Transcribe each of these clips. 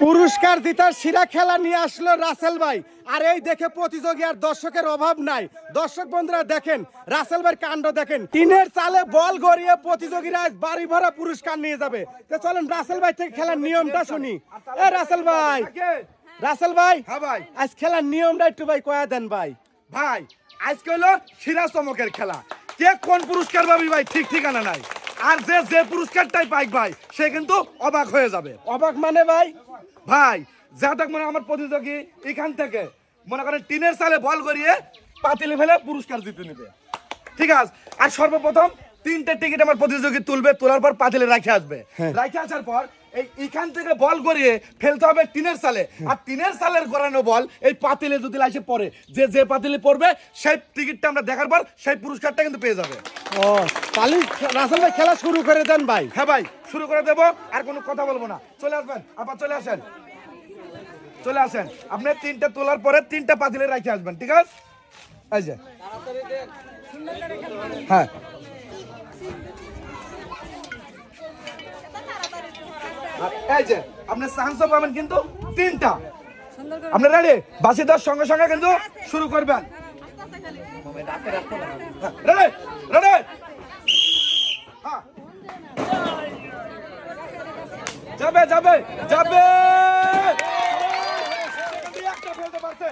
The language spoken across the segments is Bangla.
পুরস্কার দিতার সেরা খেলা নিয়ে আসলো রাসেল ভাই। আর এই দেখে প্রতিযোগী আর দর্শকের অভাব নাই। দর্শক বন্ধুরা দেখেন রাসেল ভাইয়ের কাণ্ড দেখেন, টিনের চালে বল গড়িয়ে প্রতিযোগীরা আজ বাড়ি ভরা পুরস্কার নিয়ে যাবে। তো চলেন রাসেল ভাই থেকে খেলার নিয়মটা শুনি। এ রাসেল ভাই, রাসেল ভাই, হ্যাঁ ভাই, আজ খেলার নিয়মটা একটু ভাই কয়া দেন ভাই। ভাই আজকে হলো সেরা চমকের খেলা। কে কোন পুরস্কার পাবি ভাই ঠিক ঠিকানা নাই। আর যে যে পুরস্কারটাই পাই ভাই সে কিন্তু অবাক হয়ে যাবে। অবাক মানে ভাই? ভাই যা দেখ মনে আমার প্রতিযোগী এখান থেকে মনে করেন টিনের চালে বল করিয়ে পাতিলে ফেলে পুরস্কার জিতে নেবে, ঠিক আছে। আর সর্বপ্রথম 3টে টিকিট আমার প্রতিযোগী তুলবে, তোলার পর পাতিলে রাখে আসবে। রাখে আসার পর এইখান থেকে বল গড়িয়ে ফেলতে হবে টিনের চালে। আর টিনের চালের গড়ানো বল এই পাতিলে যদি এসে পড়ে, যে যে পাতিলে পড়বে সেই টিকিটটা আমরা দেখার পর সেই পুরস্কারটা কিন্তু পেয়ে যাবে। ও তাহলে রাসেল ভাই খেলা শুরু করে দেন ভাই। হ্যাঁ ভাই, শুরু করে দেবো, আর কোনো কথা বলবো না। চলে আসবেন, আবার চলে আসেন, চলে আসেন। আপনি 3টে তোলার পরে 3টা পাতিলে রাখে আসবেন, ঠিক আছে। এই যে হ্যাঁ, এই যে আপনি চান্স পাবেন কিন্তু 3টা। আপনি রেডি? বাসি দেওয়ার সঙ্গে সঙ্গে কিন্তু শুরু করবেন। রেডি রেডি, হ্যাঁ, যাবে যাবে যাবে। একটা ফেলতে পারছে,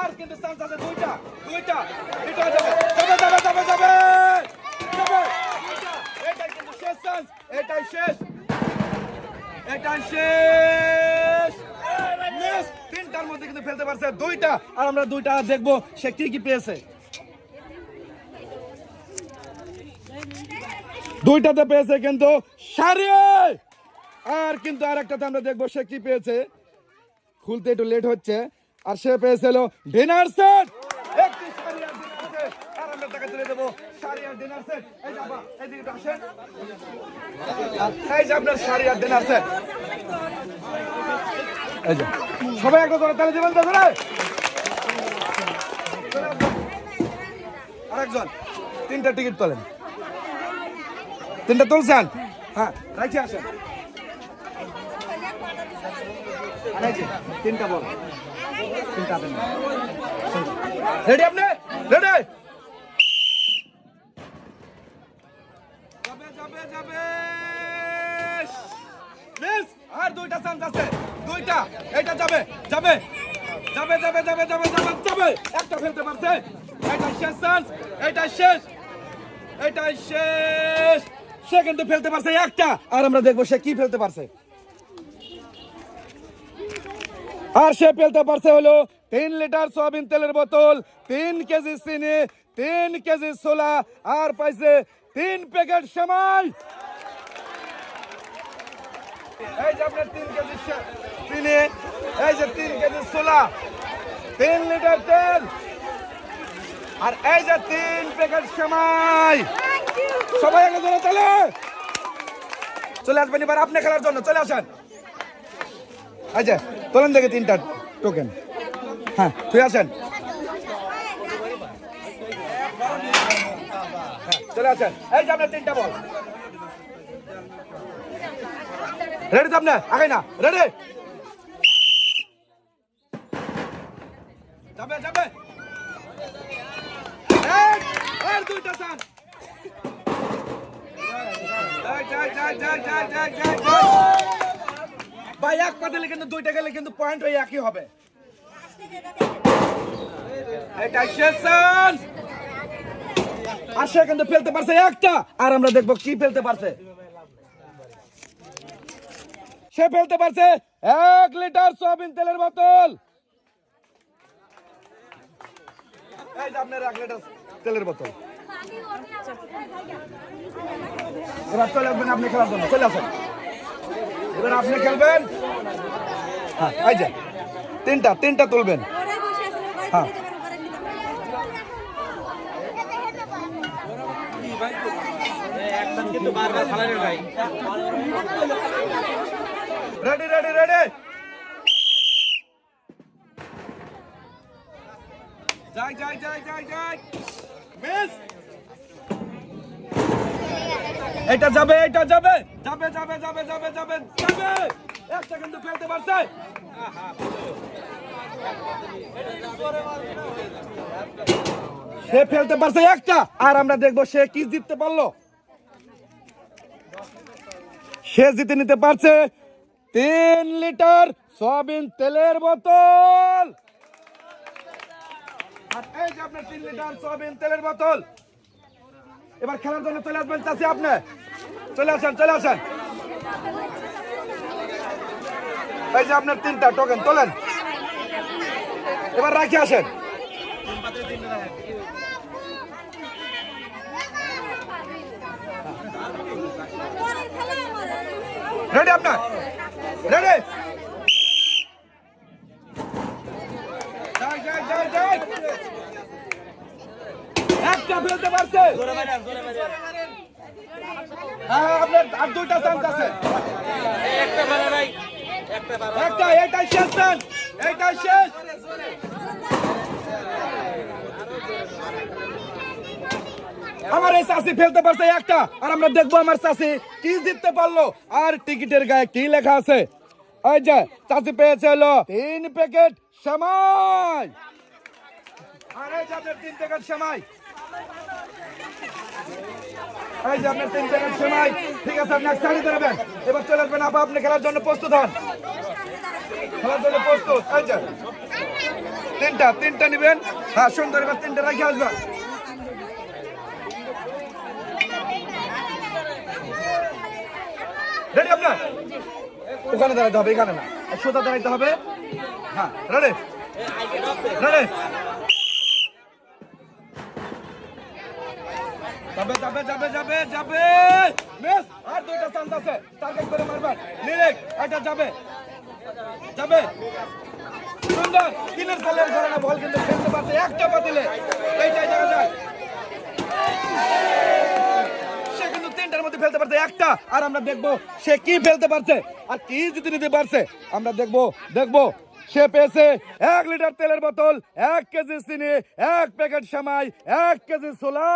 আর কিন্তু চান্স আছে দুইটা দুইটা দুইটা যাবে যাবে যাবে যাবে যাবে যাবে। এটাই কিন্তু শেষ চান্স, এটাই শেষ, এটাই শেষ। মিস 3টার মধ্যে কিন্তু ফেলতে পারছে দুইটা। আর আমরা দুইটা দেখবো সে কি কি পেয়েছে। দুইটাতে পেয়েছে কিন্তু সারি, আর কিন্তু আরেকটাতে আমরা দেখবো সে কি পেয়েছে। খুলতে একটু লেট হচ্ছে। আর সে পেয়েছিল ডিনার সেট। একটি শাড়ি আর ডিনার সেট, আর আমরা টাকা তুলে দেবো শাড়ি আর ডিনার সেট। এই যে বাবা, এইদিকে একটু আসেন। এই যে আপনার শাড়ি আর ডিনার সেট। এই যে সবাই একটা ধরে তালে দিবেন তো ধরে। আরেকজন 3টা টিকিট তোলেন। 3টা তুলছেন? হ্যাঁ, রাখি আসেন। আর এই যে 3টা বল, 3টা দেন। রেডি আপনি? রেডি? যাবে যাবে যাবে। মিস, আর 2টা চান্স আছে, 2টা। এটা যাবে যাবে যাবে যাবে যাবে যাবে যাবে যাবে। একটা ফেলতে পারছে, এটা শেষ চান্স, এটা শেষ, এটা শেষ। সে কিন্তু ফেলতে পারছে একটা। আর আমরা দেখবো সে কি ফেলতে পারছে। আর সে ফেলতে পারছে হলো 3 লিটার সয়াবিন তেলের বোতল, 3 কেজি চিনি, 3 কেজি ছোলা, আর পাইছে 3 প্যাকেট সেমাই। এই যে আপনার 3 কেজি চিনি, এই যে 3 কেজি ছোলা, 3 লিটার তেল, আর এই যে 3 প্যাকেট সেমাই। সবাই আগে ধরে চলে আসবেন এবার আপনি খেলার জন্য। চলে আসেন। এই যে তোলেন দেখে 3টা টোকেন। হ্যাঁ, তুই আসেন। চলে আসেন। এই যে আপনার 3টা বল। রেডি তো আপনি? আগে না, রেডি? যাবে যাবে। আর 2টা চান্স। ভাই এক পাতিলে কিন্তু 2টা গেলে কিন্তু পয়েন্ট হয়ে একই হবে। এটা শেষ চান্স। আর সে কিন্তু ফেলতে পারছে একটা। আর আমরা দেখবো কি ফেলতে পারছে। সে ফেলতে পারছে 1 লিটার সয়াবিন তেলের বোতল। এই যে আপনার 1 লিটার তেলের বোতল। এবার চলে আসবেন আপনি খেলার জন্য। চলে আসেন, এবার আপনি খেলবেন। হ্যাঁ, এই যে 3টা তুলবেন। হ্যাঁ, রেডি রেডি রেডি। যাই যাই যাই যাই যাই। মিস, এটা যাবে, এটা যাবে যাবে যাবে যাবে যাবে যাবে যাবে একটা কিন্তু ফেলতে পারছে। সে ফেলতে পারছে একটা, আর আমরা দেখবো সে কি জিততে পারলো। সে জিতে নিতে পারছে 3 লিটার সয়াবিন তেলের বোতল। আর এই যে আপনার 3 লিটার সয়াবিন তেলের বোতল। এবার খেলার জন্য চলে আসবেন চাচি, আপনি চলে আসেন, চলে আসেন। এই যে আপনার 3টা টোকেন তোলেন, এবার রাখি আসেন। রেডি আপনার? রেডি? একটা ফেলতে পারছে। হ্যাঁ, আপনার আর 2টা চান্স আছে। একটা, এটাই শেষ চান্স, এটাই শেষ। আমার এই চাষি ফেলতে পারছে একটা, আর আমরা দেখবো আমার চাষি কি জিততে পারলো। আর টিকিটের গায়ে কি লেখা আছে? এই যে চাষি পেয়েছে হলো 3 প্যাকেট সেমাই। আর এই যে আপনার 3 প্যাকেট সেমাই। এই যে আপনার 3 প্যাকেট সেমাই। ঠিক আছে, আপনি এক সাইডে দাঁড়াবেন। এবার চলে আসবেন আপা, আপনি খেলার জন্য প্রস্তুত হন। খেলার জন্য প্রস্তুত। এই যে 3টা নিবেন। হ্যাঁ, সুন্দর। এবার 3টা রাখি আসবেন। রেডি আপনার? ওখানে দাঁড়াতে হবে, এখানে না, সোজা দাঁড়াইতে হবে। হ্যাঁ, রেডি? রেডি? যাবে যাবে যাবে যাবে যাবে। মিস, আর 2টা চান্স আছে, টার্গেট করে মারবেন। লিরিক, এটা যাবে যাবে। সুন্দর। 3-এর সালের ঘরে বল কিন্তু খেলতে পারছে একটা পাতিলে। এইটাই দেখা যায়। সে কিন্তু 3টার মধ্যে ফেলতে পারছে একটা, আর আমরা দেখবো সে কি ফেলতে পারছে আর কি জিতে নিতে পারছে। আমরা দেখবো সে পেয়েছে 1 লিটার তেলের বোতল, 1 কেজি চিনি, 1 প্যাকেট সেমাই, 1 কেজি ছোলা।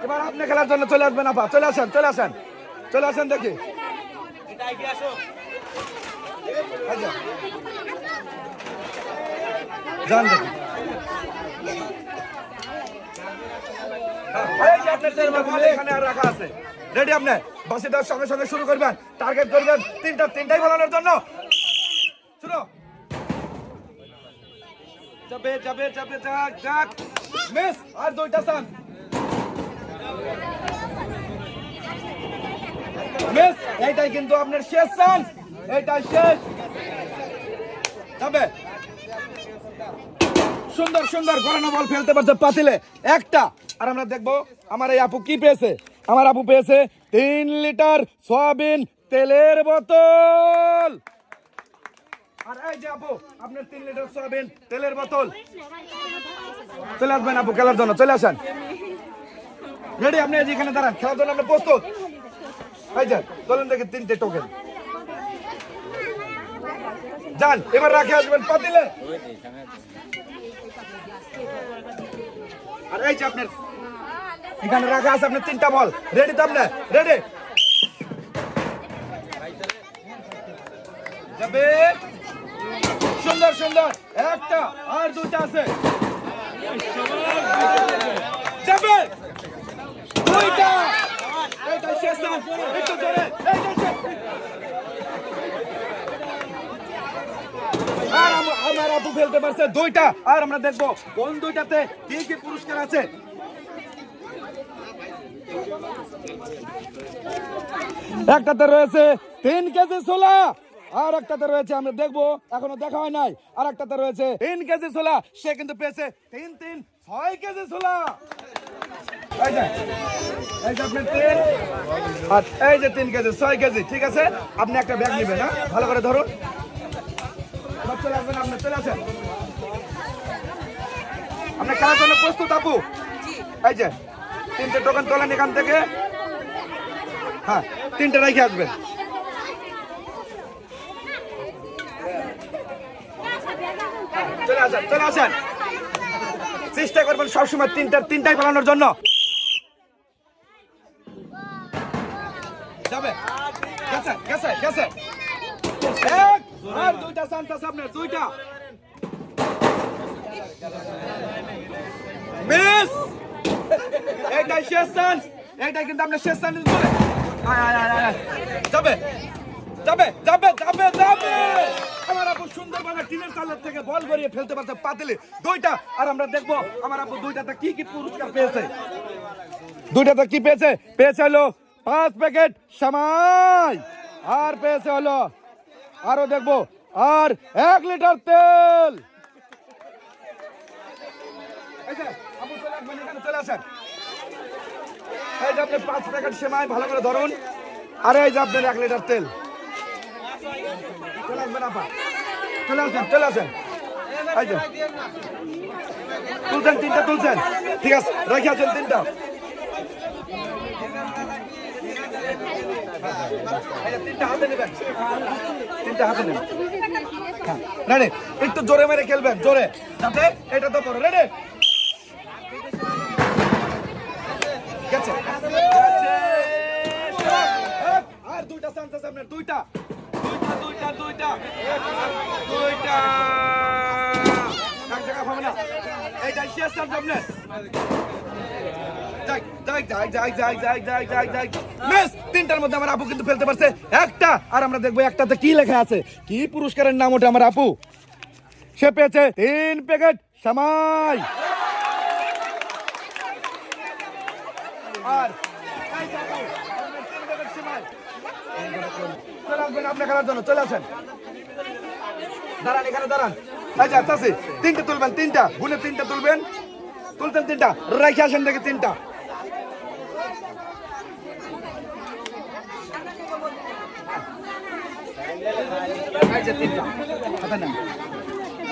এবার আপনি খেলার জন্য চলে আসবেন আপা, চলে আসেন, চলে আসেন, চলে আসেন। দেখি যান দেখি। এখানে আর রাখা আছে। রেডি আপনি? বাসি দেওয়ার সঙ্গে সঙ্গে শুরু করবেন, টার্গেট করবেন 3টাই ফেলানোর জন্য। শুনো, যাবে যাবে যাবে, যাক যাক। মিস, আর 2টা চান্স। মিস, এইটাই কিন্তু আপনার শেষ চান্স, এইটাই শেষ। যাবে। সুন্দর সুন্দর গড়ানো বল ফেলতে পারছে পাতিলে একটা, আর আমরা দেখবো আমার এই আপু কি পেয়েছে। আমার আপু পেয়েছে 3 লিটার সয়াবিন তেলের বোতল। আর এই যে আপু, আপনার 3 লিটার সয়াবিন তেলের বোতল। চলে আসবেন আপু খেলার জন্য, চলে আসেন। রেডি? আপনি এখানে দাঁড়ান, খেলার জন্য আপনি প্রস্তুত? এই যে চলেন দেখি 3টে টোকেন। যান, এবার রাখে আসবেন পাতিলে। আর এই যে আপনার এখানে রাখা আছে আপনার 3টা বল। রেডি তো আপনার? রেডি? যাবে। সুন্দর সুন্দর, একটা, আর 2টা আছে। যাবে 2টা। এইটা শেষ না, একটু জোরে। এইটা শেষ। আর আমার আপু ফেলতে পারছে 2টা, আর আমরা দেখবো কোন 2টাতে কি কি পুরস্কার আছে। একটাতে রয়েছে 3 কেজি ছোলা, আর একটাতে রয়েছে, আমরা দেখবো এখনো দেখা হয় নাই, আর একটাতে রয়েছে 3 কেজি ছোলা। সে কিন্তু পেয়েছে 6 কেজি ছোলা। এই যে আপনার 3, আর এই যে 3 কেজি, 6 কেজি। ঠিক আছে, আপনি একটা ব্যাগ নেবেন। হ্যাঁ, ভালো করে ধরুন। চলে আসবেন, আপনি চলে আসেন। আপনি খেলার জন্য প্রস্তুত আপু? এই যে 3টে টোকেন তোলেন এখান থেকে। হ্যাঁ, 3টে রেখে আসবেন। চলে আসেন, চলে আসেন। চেষ্টা করবেন সবসময় তিনটাই ফেলানোর জন্য। যাবে, গেছে গেছে গেছে, এক আর দুইটা চান্স আছে আপনার, দুইটা মিস। এইটাই শেষ চান্স, এইটাই কিন্তু আপনার শেষ চান্স বলে। যাবে যাবে যাবে যাবে যাবে, আমার আপু সুন্দরভাবে টিনের চালের থেকে বল গড়িয়ে ফেলতে পারছে পাতিলে দুইটা। আর আমরা দেখবো আমার আপু দুইটাতে কি কি পুরস্কার পেয়েছে। দুইটাতে কি পেয়েছে? পেয়েছে হলো 5 প্যাকেট সেমাই, আর পেয়েছে হলো আরো দেখবো আর 1 লিটার তেল। এই যে আপু চলে আসবেন, এখানে চলে আসেন। এই যে আপনি 5 প্যাকেট সেমাই ভালো করে ধরুন, আর এই যে আপনার 1 লিটার তেল। চলে আসবেন আপা, চলে আসেন চলে আসেন। এই যে তুলছেন, তিনটা তুলছেন, ঠিক আছে রেখে আছেন তিনটা। তিনটা হাতে নেবেন, তিনটা হাতে নেবেন। রেডি, একটু জোরে মেরে খেলবেন, জোরে, যাতে এটা তো করো। রেডি, গেছে আর দুইটা চান্স আছে আপনার, দুইটা দুইটা দুইটা দুইটা, এক জায়গা হবে না। এইটা শেষ চান্স আপনার। তিনটার মধ্যে আমার আপু কিন্তু ফেলতে পারছে একটা। আর আমরা দেখবো একটাতে কি লেখা আছে, কি পুরস্কারের নাম ওটা। আমার আপু সে পেয়েছে 3 প্যাকেট সেমাই। আর চলে আসবেন আপনার খেলার জন্য, চলে আসেন, দাঁড়ান এখানে দাঁড়ান। আচ্ছা আচ্ছা, তিনটা তুলবেন, তিনটা গুনে তিনটা তুলবেন, তুলতেন তিনটা, রেখে আসেন দেখে তিনটা।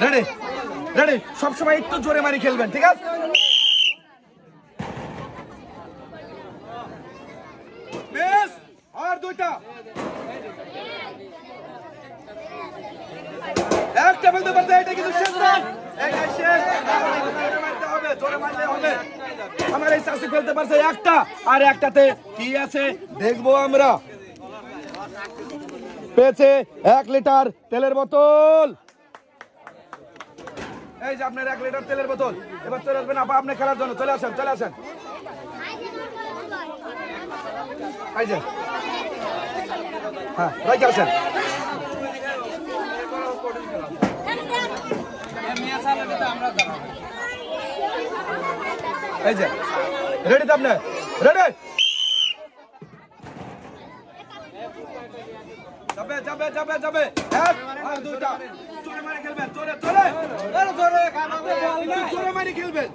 রেডি রেডি, সবসময় একটু জোরে মারি খেলবেন, ঠিক আছে? বেশ, আর দুইটা, একটা ফেলতে পারছে, এটা কিন্তু শেষ না, এটা শেষ। জোরে মারতে হবে, জোরে মারলে হবে। আমার এই চাষি ফেলতে পারছে একটা, আর একটাতে কি আছে দেখবো আমরা। পেয়েছে 1 লিটার তেলের বোতল। এই যে আপনার 1 লিটার তেলের বোতল। এবার চলে আসবেন আপা আপনি খেলার জন্য, চলে আসেন চলে আসেন। এই যে হ্যাঁ রাইকে আসেন। এই যে রেডি তো আপনি, রেডি, যাবে যাবে যাবে যাবে, এক আর দুইটা, জোরে মারি খেলবেন, জোরে জোরে জোরে মারি খেলবেন।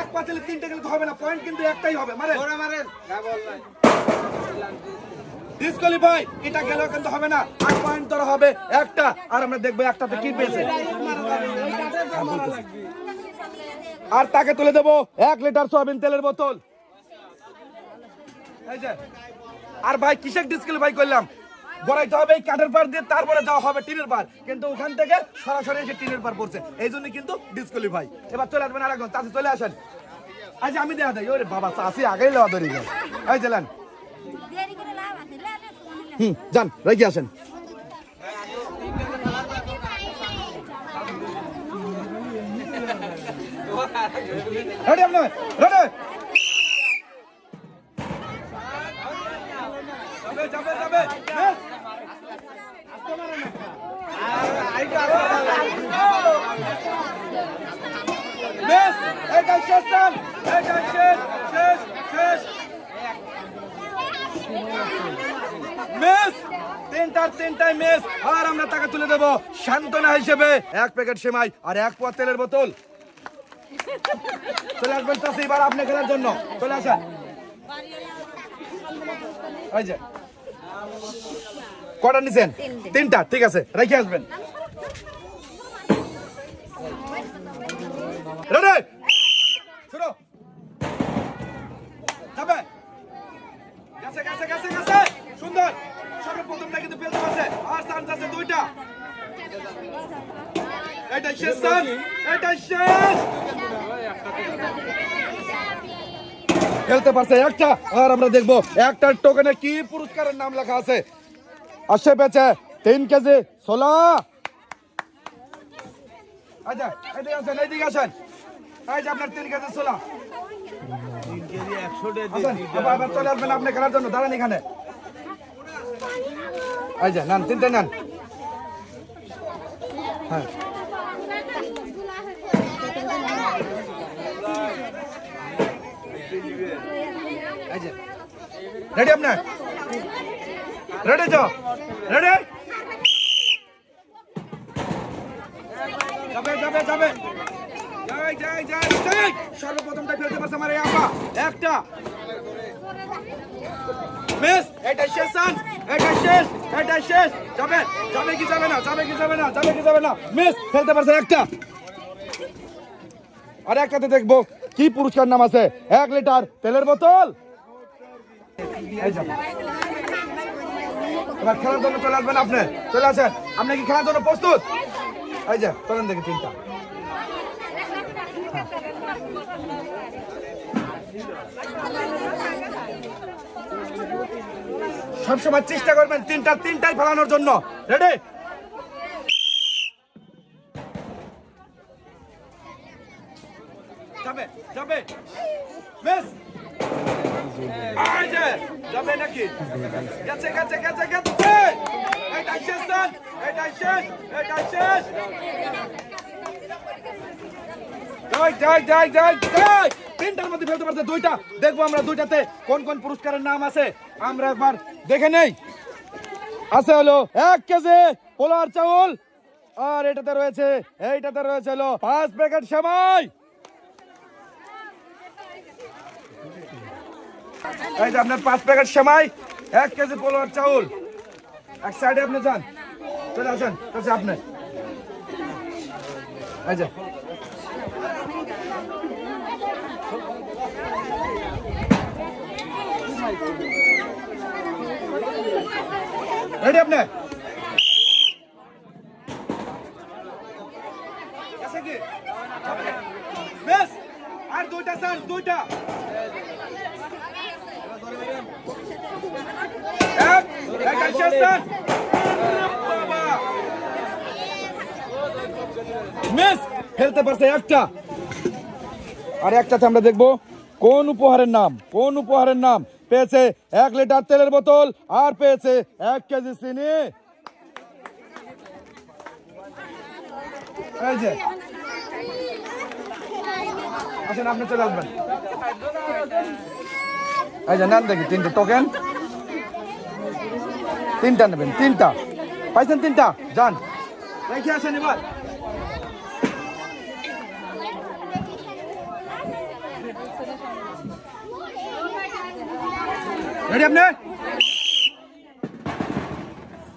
এক পাতিলে তিনটে খেলতে হবে না, পয়েন্ট কিন্তু একটাই হবে। মারেন ডিসকোয়ালিফাই, এটা গেলেও কিন্তু হবে না, 8 পয়েন্ট ধরা হবে একটা। আর আমরা দেখবো একটাতে কি পেয়েছে, আর তাকে তুলে দেবো 1 লিটার সয়াবিন তেলের বোতল। এই যে আর ভাই কিসের ডিসকোয়ালিফাই করলাম, গড়াইতে হবে এই কাঠের পার দিয়ে, তারপরে যাওয়া হবে টিনের পার, কিন্তু ওখান থেকে সরাসরি এসে টিনের পার পড়ছে, এই জন্য কিন্তু ডিসকোয়ালিফাই। এবার চলে আসবেন আরেকজন, চাষি চলে আসেন। আজ আমি দেখা দেয়, ওরে বাবা চাষি আগেই লেওয়া ধরি গেল। এই চলেন, যান রেখে আসেন। রেডি আপনি, রেডি, যাবে যাবে যাবে, বেশ এটা শেষ চাল, এটা শেষ শেষ শেষ। মিস, তিনটাই মিস। আর আমরা টাকা তুলে দেবো সান্ত্বনা হিসেবে 1 প্যাকেট সেমাই আর 1 পোয়া তেলের বোতল। চলে আসবেন চাষি, এবার আপনি খেলার জন্য চলে আসেন। এই যে কটা নিছেন? 3টা, ঠিক আছে রেখে আসবেন। রেডি, শুরু, যাবে, গেছে গেছে গেছে গেছে, সুন্দর। সর্বপ্রথমটা কিন্তু ফেলতে পারছে, আর চান্স আছে 2টা। এটাই শেষ চান্স, এটাই শেষ। খেলতে পারছে একটা, আর আমরা দেখবো একটা টোকেনে কি পুরস্কারের নাম লেখা আছে। আসে পেয়েছে 3 কেজি 16। আচ্ছা এদিকে আসেন, এদিকে আসেন। এই যে আপনার 3 কেজি 16। আসেন, আবার চলে আসবেন আপনি খেলার জন্য, দাঁড়ান এখানে। এই যে নেন, 3টে নেন। হ্যাঁ রেডি আপনার? রেডি তো? রেডি? যাবে যাবে যাবে, যাই যাই যাই যাই। সর্বপ্রথমটা ফেলতে পারছে আমার এই আপা, একটা মিস। এটা শেষ চান্স, এটা শেষ, এটা শেষ। যাবে যাবে কি যাবে না, যাবে কি যাবে না, যাবে কি যাবে না। মিস, ফেলতে পারছে একটা। আর একটাতে দেখবো কি পুরস্কার নাম আছে। 1 লিটার তেলের বোতল। এই যাবে। এবার খেলার জন্য চলে আসবেন আপনি, চলে আসেন। আপনি কি খেলার জন্য প্রস্তুত? এই যে চলেন দেখি 3টা। সবসময় চেষ্টা করবেন তিনটাই ফেলানোর জন্য। রেডি? যাবে যাবে, মিস। যাবে নাকি? গেছে গেছে গেছে গেছে। এটাই শেষ চান্স, এটাই শেষ, এটাই শেষ। যাই যাই যাই যাই যাই। 3টার মধ্যে ফেলতে পারছে 2টা। দেখবো আমরা 2টাতে কোন কোন পুরস্কারের নাম আছে, আমরা একবার দেখে নেই। আছে হলো 1 কেজি পোলার চাউল, আর এইটাতে রয়েছে হলো 5 প্যাকেট সেমাই। এই যে আপনার 5 প্যাকেট সেমাই, 1 কেজি পোলার চাউল। এক সাইডে আপনি যান, চলে আসেন কাছে আপনি। এই যে রেডি আপনি? বেশ, আর 2টা চান্স, 2টা। একটা শেষ চান্স। মিস, খেলতে পারছে একটা। আর একটাতে আমরা দেখবো কোন উপহারের নাম পেয়েছে। 1 লিটার তেলের বোতল, আর পেয়েছে 1 কেজি চিনি। এই যে আসেন, আপনি চলে আসবেন। এই যে নেন দেখি 3টে টোকেন। 3টা নেবেন, 3টা পাইছেন, 3টা যান রেখে আসেন। এবার রেডি আপনি?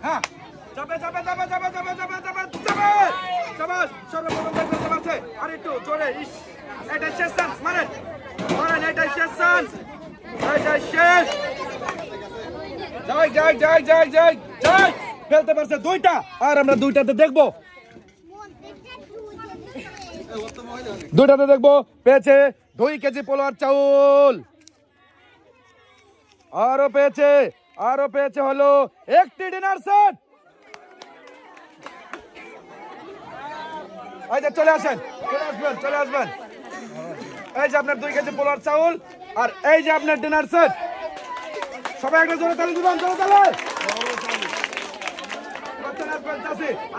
হ্যাঁ, যাবে যাবে যাবে যাবে যাবে যাবে যাবে যাবে। শাবাশ, সর্বপ্রথম দেখতে পাচ্ছে। আর একটু জোরে। এটা শেষ চান্স, মারেন মারেন, এটা শেষ চান্স, এটা শেষ। যাই যাই যাই যাই যাই যাই। ফেলতে পারছে 2টা, আর আমরা 2টাতে দেখবো। 2টাতে দেখবো পেয়েছে 2 কেজি পোলার চাউল, আরো পেয়েছে হলো 1টি ডিনার সেট। এই যে চলে আসেন, চলে আসবেন। এই যে আপনার 2 কেজি পোলার চাউল, আর এই যে আপনার ডিনার সেট। সবাই একটা জোরে তালি দিবেন, জোরে তালি।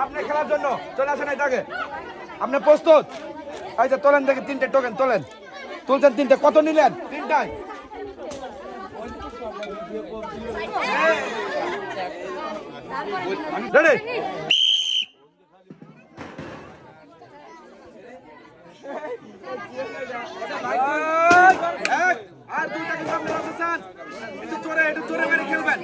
আপনি খেলার জন্য চলে আসেন। এই দাগে আপনি প্রস্তুত? এই যে তোলেন দেখি 3টে টোকেন তোলেন। তুলছেন 3টে, কত নিলেন? 3টাই। রেডি? আর 2টা কিন্তু আপনি রাখতে চান। একটু জোরে মেরে খেলবেন।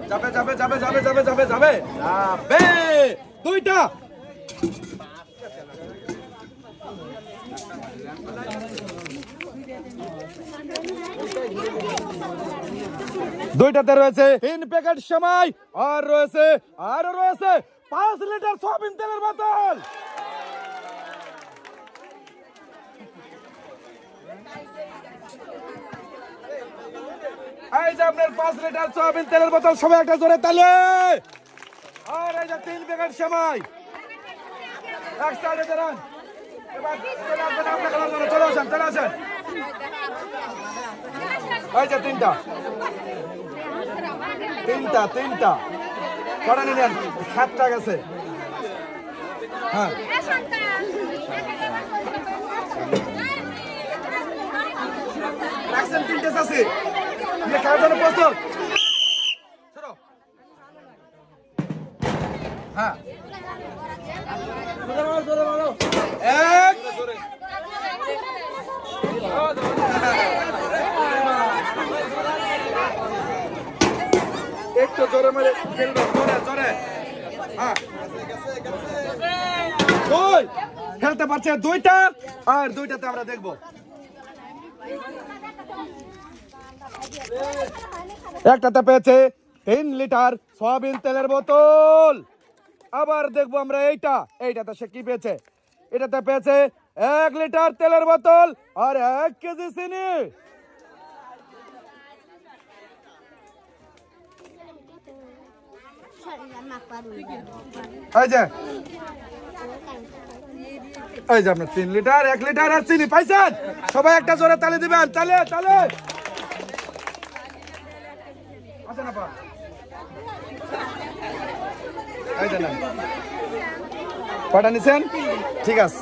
যাবে যাবে যাবে যাবে যাবে যাবে যাবে যাবে। 2টা। দুইটাতে রয়েছে 3 প্যাকেট সেমাই, আর রয়েছে 5 লিটার সয়াবিন তেলের বোতল। এই যে আপনার 5 লিটার সয়াবিন তেলের বোতল, সবাই একটা জোরে তালে। আর এই যে 3 প্যাকেট সেমাই, এক সাইডে দাঁড়ান। এবার চলে আসবেন আপনার খেলার জন্য, চলে আসেন, চলে আসেন। এই যে তিনটা কটা নিলেন? 7টা গেছে। হ্যাঁ, রাখছেন 3টে আছে। আপনি খাওয়ার জন্য প্রস্তুত? ছোট। হ্যাঁ, এক, একটু জোরে মেরে খেলবে, জোরে। হ্যাঁ, দুই খেলতে পারছে, 2টা, আর 2টাতে আমরা দেখবো। একটাতে পেয়েছে 3 লিটার সয়াবিন তেলের বোতল। আবার দেখবো আমরা এইটাতে সে কি পেয়েছে। এটাতে পেয়েছে 1 লিটার তেলের বোতল আর 1 কেজি চিনি। এই যে আপনার 3 লিটার, 1 লিটার আর চিনি পাইছেন। সবাই একটা জোরে তালি দিবেন, তালে তালে। আসেন আপা, এই যে নেন। কটা নিছেন? ঠিক আছে।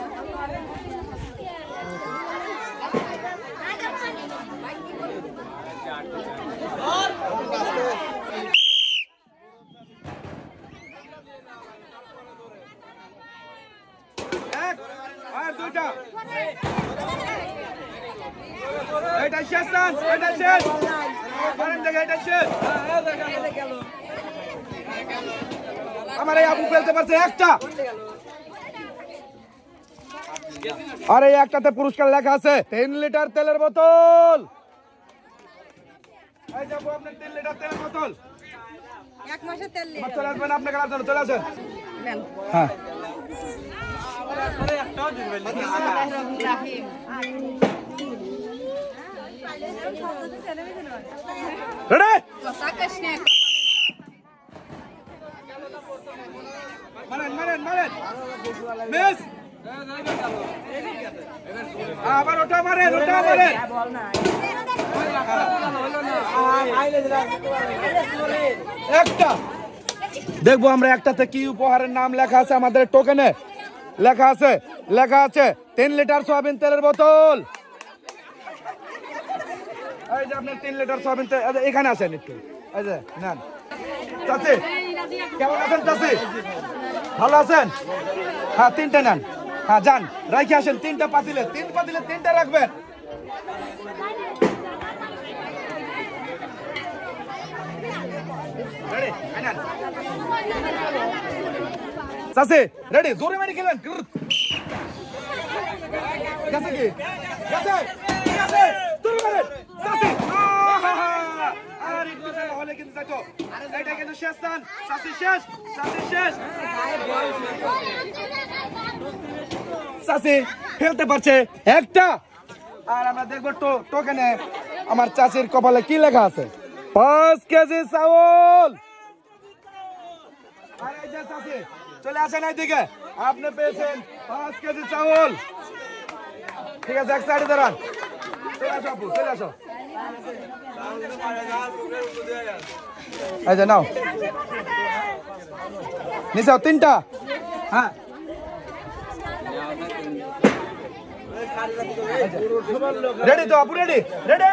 আর 2টা। এটা শেষ চান্স, এটা শেষ। মারেন দেখে, এটা শেষ। আমার এই আপু ফেলতে পারছে একটা। আর এই একটাতে পুরস্কার লেখা আছে 3 লিটার তেলের বোতল। এই যাবো আপনার 3 লিটার তেলের বোতল। 1 মাসের তেল নিয়ে চলে আসবেন আপনার খেলার জন্য, চলে আসেন। হ্যাঁ, রেডি? মারেন মারেন মারেন, মিস। আবার ওটা মারেন, ওটা মারেন। একটা দেখবো আমরা, একটাতে কি উপহারের নাম লেখা আছে আমাদের টোকেনে। লেখা আছে 3 লিটার সয়াবিন তেলের বোতল। এই যে আপনার 3 লিটার সয়াবিন তেল, এখানে আছেন একটু। এই যে নেন। চাচি কেমন আছেন? চাচি ভালো আছেন? হ্যাঁ, 3টে নেন। হ্যাঁ, যান, রাখি আসেন। 3টা পাতিলে, 3 পাতিলে 3টা রাখবেন। চাচি রেডি? জোরে মারি খেলেন। গেছে কি? গেছে? গেছে? জোরে মারেন। চাচি, আর একটু খেলা হলে কিন্তু যাইতো। এটা কিন্তু শেষ চান। চাচি শেষ, চাচি শেষ। চাচি ফেলতে পারছে একটা। আর আমরা দেখবো টোকেনে আমার চাচির কপালে কি লেখা আছে। 5 কেজি চাউল। আর এই যে চাচি চলে আসেন এইদিকে, আপনি পেয়েছেন 5 কেজি চাউল। ঠিক আছে, এক সাইডে দাঁড়ান। চলে আসো আপু, চলে আসো। এই যে নাও, নিচাও 3টা। হ্যাঁ, রেডি তো আপু? রেডি? রেডি?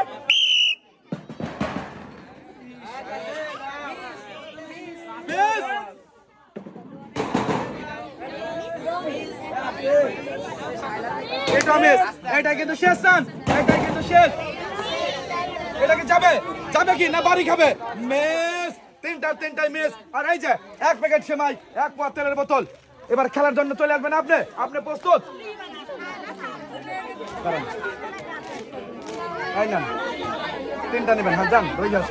এটা কিন্তু শেষ চান, এটা কিন্তু শেষ। এটা কি যাবে? যাবে কি না বাড়ি খাবে? Miss, 3টাই miss. আর এই যে 1 প্যাকেট সেমাই, 1 পোয়া তেলের বোতল। এবার খেলার জন্য চলে আসবেন আপনি। আপনি প্রস্তুত? এই না 3টা নেবেন। হ্যাঁ, যান, রয়ে যান।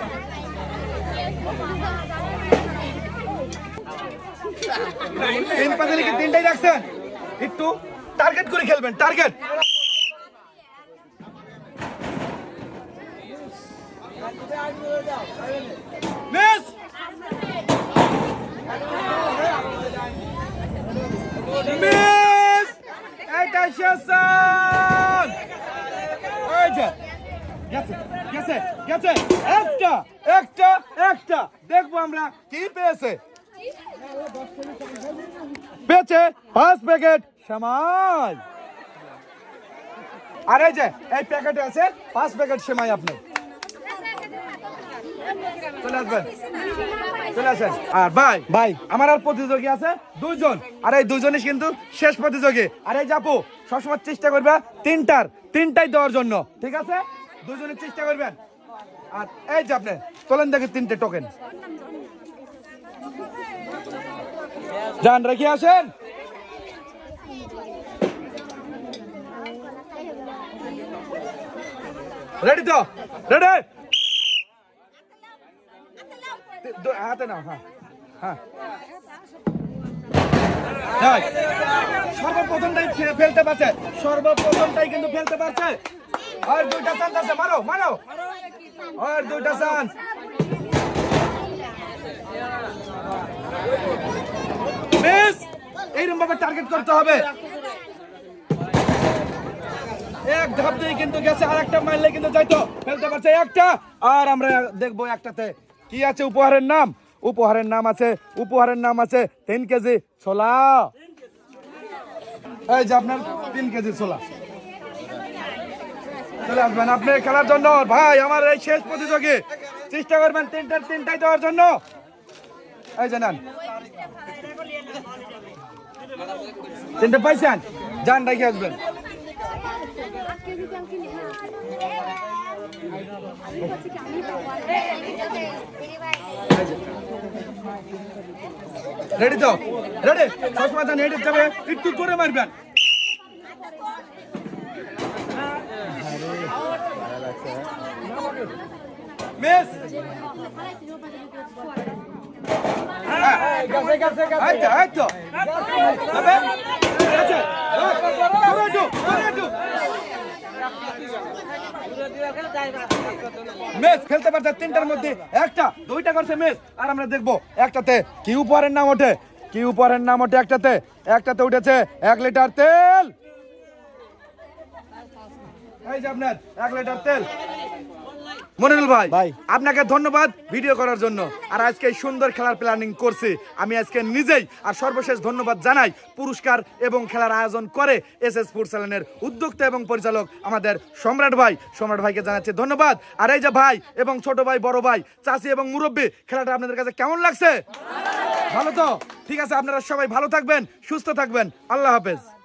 তিন পাতিলে কি তিনটাই রাখছেন? একটু টার্গেট করে খেলবেন, টার্গেট। মিস, মিস, এটা শেষন। এই যে গেছে গেছে গেছে, একটা একটা একটা, দেখবো আমরা কি পেয়েছে। পেয়েছে 5 প্যাকেট সেমাই। আর এই যে এই প্যাকেটে আছে 5 প্যাকেট সেমাই। আপনি চলে আসবেন, চলে আসেন। আর ভাই ভাই আমার আর প্রতিযোগী আছে 2 জন, আর এই 2 জনই কিন্তু শেষ প্রতিযোগী। আর এই যাপু সবসময় চেষ্টা করবে তিনটাই দেওয়ার জন্য, ঠিক আছে? 2 জনের চেষ্টা করবেন। আর এই যে আপনি তোলেন, দেখে 3টে টোকেন জান রেখে আসেন। রেডি তো? রেডি? হাতে নাও। হ্যাঁ হ্যাঁ, সর্বপ্রথমটাই ফেলতে পারছে, সর্বপ্রথমটাই কিন্তু ফেলতে পারছে। আর 2টা চান্স আছে, মারো মারো, আর 2টা চান্স। মিস, এইরকম ভাবে টার্গেট করতে হবে। এক ধাপ দিয়ে কিন্তু গেছে, আর একটা মারলে কিন্তু যাইতো, ফেলতে পারছে একটা। আর আমরা দেখবো একটাতে কি আছে। উপহারের নাম, উপহারের নাম আছে, উপহারের নাম আছে 3 কেজি ছোলা। এই যে আপনার 3 কেজি ছোলা। চলে আসবেন আপনি খেলার জন্য। ভাই আমার এই শেষ প্রতিযোগী, চেষ্টা করবেন তিনটাই দেওয়ার জন্য। এই যে নেন, 3টে পাইছেন, যান রেখে আসবেন। রেডি তো? রেডি? সবসময় যান, হেঁটে যাবে, একটু করে মারবেন। মিস, মেস খেলতে পারছে 3টার মধ্যে একটা, 2টা করছে মেস। আর আমরা দেখবো একটাতে কি উপহারের নাম ওঠে, কি উপহারের নাম ওঠে। একটাতে উঠেছে 1 লিটার তেল। এই যে আপনার 1 লিটার তেল। মনিরুল ভাই, ভাই। আপনাকে ধন্যবাদ ভিডিও করার জন্য। আর আজকে এই সুন্দর খেলার প্ল্যানিং করছি আমি আজকে নিজেই। আর সর্বশেষ ধন্যবাদ জানাই পুরস্কার এবং খেলার আয়োজন করে এসএস ফুড চ্যানেলের উদ্যোক্তা এবং পরিচালক আমাদের সম্রাট ভাইকে জানাচ্ছি ধন্যবাদ। আর এই যে ভাই এবং ছোট ভাই, বড় ভাই, চাচি এবং মুরব্বী, খেলাটা আপনাদের কাছে কেমন লাগছে? ভালো তো? ঠিক আছে, আপনারা সবাই ভালো থাকবেন, সুস্থ থাকবেন। আল্লাহ হাফেজ।